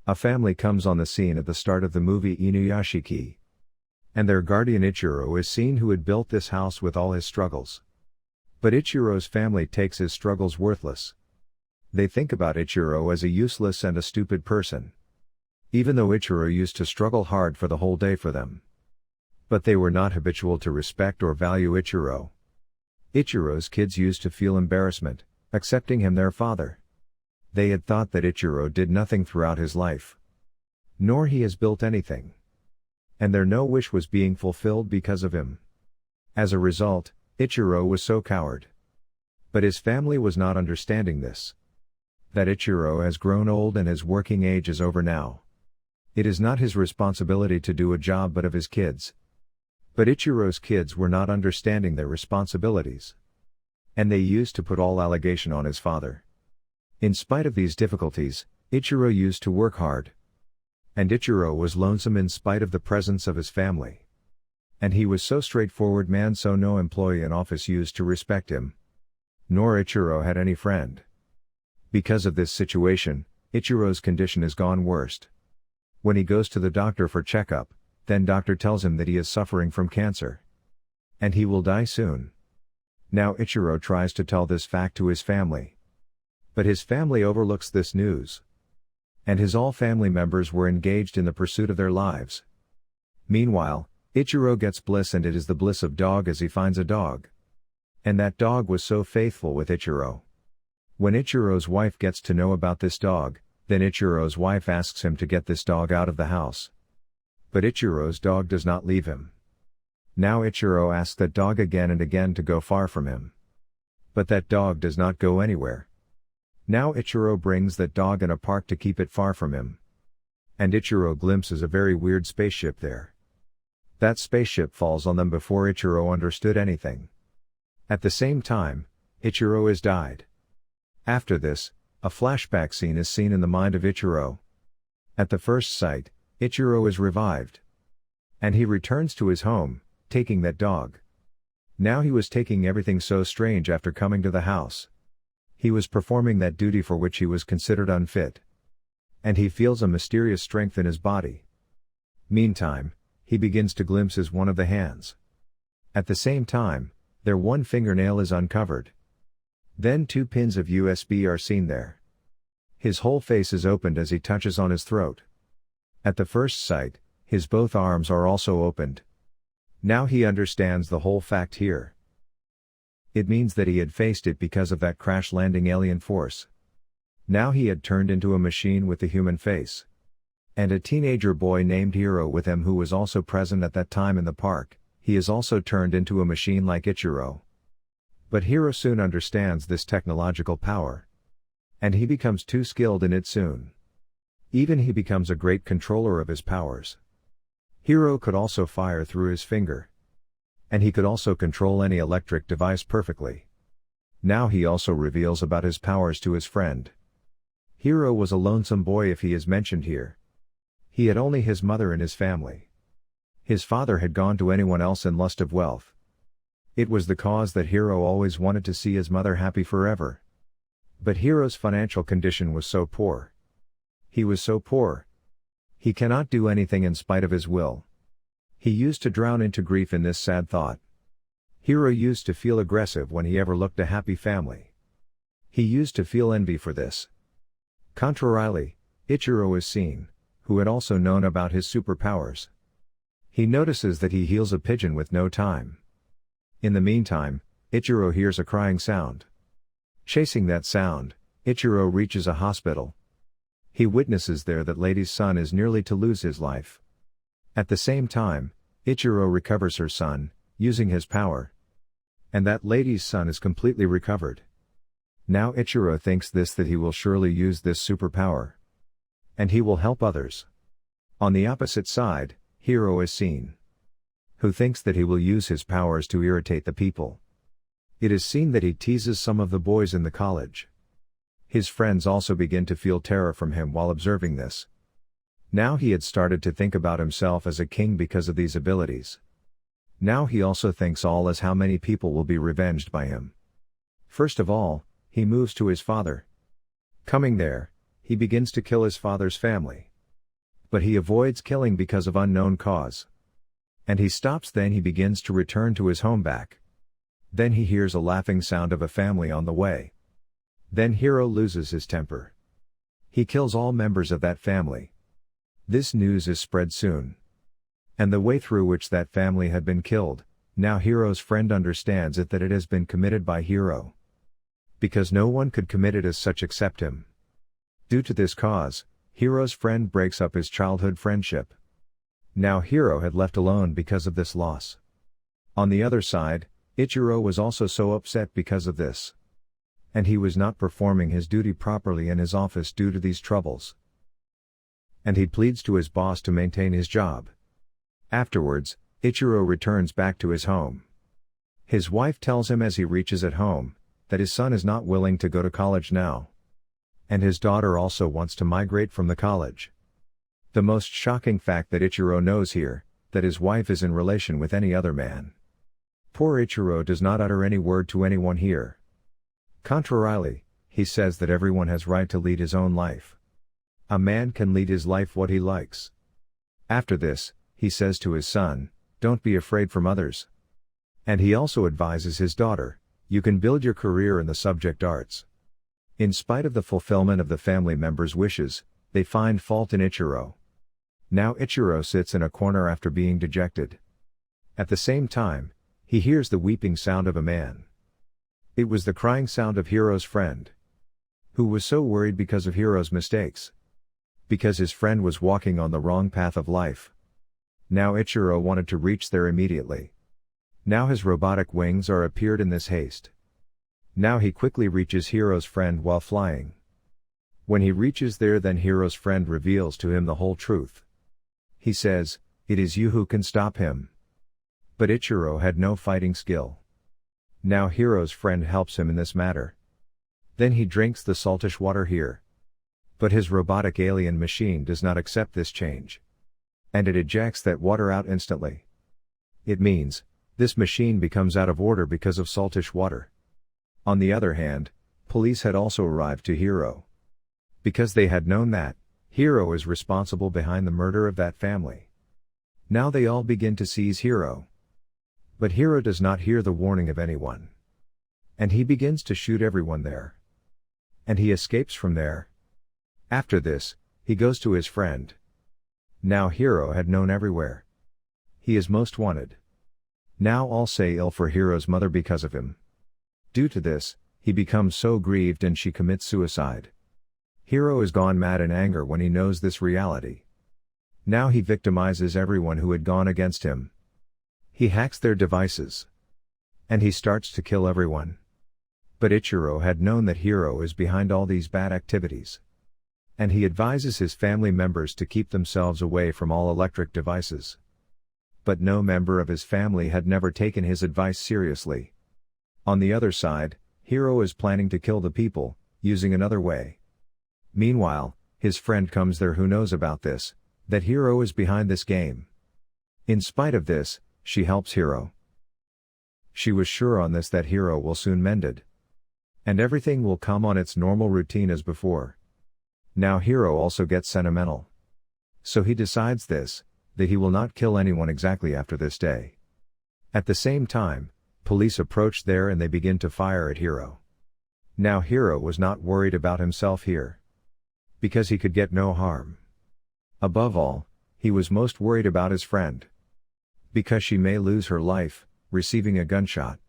A family comes on the scene at the start of the movie Inuyashiki. And their guardian Ichiro is seen, who had built this house with all his struggles. But Ichiro's family takes his struggles worthless. They think about Ichiro as a useless and a stupid person. Even though Ichiro used to struggle hard for the whole day for them. But they were not habitual to respect or value Ichiro. Ichiro's kids used to feel embarrassment, accepting him their father. They had thought that Ichiro did nothing throughout his life. Nor he has built anything. And their no wish was being fulfilled because of him. As a result, Ichiro was so coward. But his family was not understanding this. That Ichiro has grown old and his working age is over now. It is not his responsibility to do a job but of his kids. But Ichiro's kids were not understanding their responsibilities. And they used to put all allegation on his father. In spite of these difficulties, Ichiro used to work hard. And Ichiro was lonesome in spite of the presence of his family. And he was so straightforward man, so no employee in office used to respect him. Nor Ichiro had any friend. Because of this situation, Ichiro's condition has gone worst. When he goes to the doctor for checkup, then doctor tells him that he is suffering from cancer. And he will die soon. Now Ichiro tries to tell this fact to his family. But his family overlooks this news. And his all family members were engaged in the pursuit of their lives. Meanwhile, Ichiro gets bliss, and it is the bliss of dog as he finds a dog. And that dog was so faithful with Ichiro. When Ichiro's wife gets to know about this dog, then Ichiro's wife asks him to get this dog out of the house. But Ichiro's dog does not leave him. Now Ichiro asks that dog again and again to go far from him. But that dog does not go anywhere. Now Ichiro brings that dog in a park to keep it far from him. And Ichiro glimpses a very weird spaceship there. That spaceship falls on them before Ichiro understood anything. At the same time, Ichiro has died. After this, a flashback scene is seen in the mind of Ichiro. At the first sight, Ichiro is revived. And he returns to his home, taking that dog. Now he was taking everything so strange after coming to the house. He was performing that duty for which he was considered unfit. And he feels a mysterious strength in his body. Meantime, he begins to glimpse one of the hands. At the same time, their one fingernail is uncovered. Then 2 pins of USB are seen there. His whole face is opened as he touches on his throat. At the first sight, his both arms are also opened. Now he understands the whole fact here. It means that he had faced it because of that crash-landing alien force. Now he had turned into a machine with the human face. And a teenager boy named Hiro with him, who was also present at that time in the park, he is also turned into a machine like Ichiro. But Hiro soon understands this technological power. And he becomes too skilled in it soon. Even he becomes a great controller of his powers. Hiro could also fire through his finger. And he could also control any electric device perfectly. Now he also reveals about his powers to his friend. Hiro was a lonesome boy, if he is mentioned here. He had only his mother in his family. His father had gone to anyone else in lust of wealth. It was the cause that Hiro always wanted to see his mother happy forever. But Hiro's financial condition was so poor. He was so poor. He cannot do anything in spite of his will. He used to drown into grief in this sad thought. Hiro used to feel aggressive when he ever looked a happy family. He used to feel envy for this. Contrarily, Ichiro is seen, who had also known about his superpowers. He notices that he heals a pigeon with no time. In the meantime, Ichiro hears a crying sound. Chasing that sound, Ichiro reaches a hospital. He witnesses there that lady's son is nearly to lose his life. At the same time, Ichiro recovers her son, using his power. And that lady's son is completely recovered. Now Ichiro thinks that he will surely use this superpower. And he will help others. On the opposite side, Hiro is seen. Who thinks that he will use his powers to irritate the people. It is seen that he teases some of the boys in the college. His friends also begin to feel terror from him while observing this. Now he had started to think about himself as a king because of these abilities. Now he also thinks all as how many people will be revenged by him. First of all, he moves to his father. Coming there, he begins to kill his father's family. But he avoids killing because of unknown cause. And he stops, then he begins to return to his home back. Then he hears a laughing sound of a family on the way. Then Hiro loses his temper. He kills all members of that family. This news is spread soon. And the way through which that family had been killed, now Hiro's friend understands it, that it has been committed by Hiro. Because no one could commit it as such except him. Due to this cause, Hiro's friend breaks up his childhood friendship. Now Hiro had left alone because of this loss. On the other side, Ichiro was also so upset because of this. And he was not performing his duty properly in his office due to these troubles. And he pleads to his boss to maintain his job. Afterwards, Ichiro returns back to his home. His wife tells him as he reaches at home, that his son is not willing to go to college now. And his daughter also wants to migrate from the college. The most shocking fact that Ichiro knows here, that his wife is in relation with any other man. Poor Ichiro does not utter any word to anyone here. Contrarily, he says that everyone has right to lead his own life. A man can lead his life what he likes. After this, he says to his son, don't be afraid from others. And he also advises his daughter, you can build your career in the subject arts. In spite of the fulfillment of the family members' wishes, they find fault in Ichiro. Now Ichiro sits in a corner after being dejected. At the same time, he hears the weeping sound of a man. It was the crying sound of Hiro's friend, who was so worried because of Hiro's mistakes. Because his friend was walking on the wrong path of life. Now Ichiro wanted to reach there immediately. Now his robotic wings are appeared in this haste. Now he quickly reaches Hiro's friend while flying. When he reaches there, then Hiro's friend reveals to him the whole truth. He says, it is you who can stop him. But Ichiro had no fighting skill. Now Hiro's friend helps him in this matter. Then he drinks the saltish water here. But his robotic alien machine does not accept this change. And it ejects that water out instantly. It means, this machine becomes out of order because of saltish water. On the other hand, police had also arrived to Hiro. Because they had known that, Hiro is responsible behind the murder of that family. Now they all begin to seize Hiro. But Hiro does not hear the warning of anyone. And he begins to shoot everyone there. And he escapes from there. After this, he goes to his friend. Now Hiro had known everywhere. He is most wanted. Now all say ill for Hiro's mother because of him. Due to this, he becomes so grieved and she commits suicide. Hiro is gone mad in anger when he knows this reality. Now he victimizes everyone who had gone against him. He hacks their devices. And he starts to kill everyone. But Ichiro had known that Hiro is behind all these bad activities. And he advises his family members to keep themselves away from all electric devices. But no member of his family had never taken his advice seriously. On the other side, Hiro is planning to kill the people, using another way. Meanwhile, his friend comes there who knows about this, that Hiro is behind this game. In spite of this, she helps Hiro. She was sure on this that Hiro will soon mend it. And everything will come on its normal routine as before. Now Hiro also gets sentimental. So he decides this, that he will not kill anyone exactly after this day. At the same time, police approach there and they begin to fire at Hiro. Now Hiro was not worried about himself here. Because he could get no harm. Above all, he was most worried about his friend. Because she may lose her life, receiving a gunshot.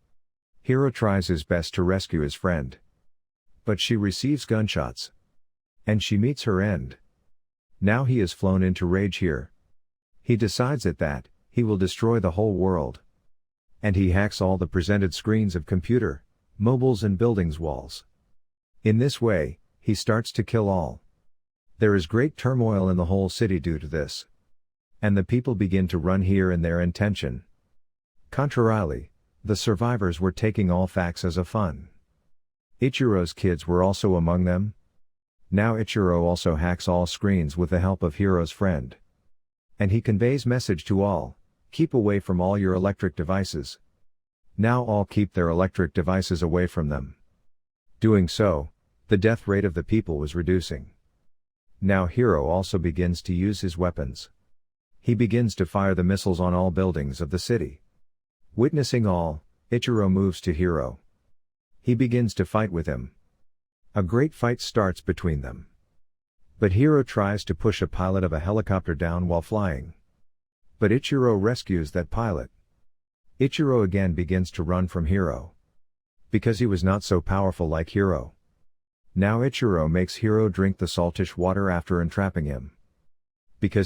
Hiro tries his best to rescue his friend. But she receives gunshots. And she meets her end. Now he is flown into rage here. He decides at that, he will destroy the whole world. And he hacks all the presented screens of computer, mobiles and buildings walls. In this way, he starts to kill all. There is great turmoil in the whole city due to this. And the people begin to run here in their intention. Contrarily, the survivors were taking all facts as a fun. Ichiro's kids were also among them. Now Ichiro also hacks all screens with the help of Hiro's friend. And he conveys message to all, keep away from all your electric devices. Now all keep their electric devices away from them. Doing so, the death rate of the people was reducing. Now Hiro also begins to use his weapons. He begins to fire the missiles on all buildings of the city. Witnessing all, Ichiro moves to Hiro. He begins to fight with him. A great fight starts between them. But Hiro tries to push a pilot of a helicopter down while flying. But Ichiro rescues that pilot. Ichiro again begins to run from Hiro. Because he was not so powerful like Hiro. Now Ichiro makes Hiro drink the saltish water after entrapping him. Because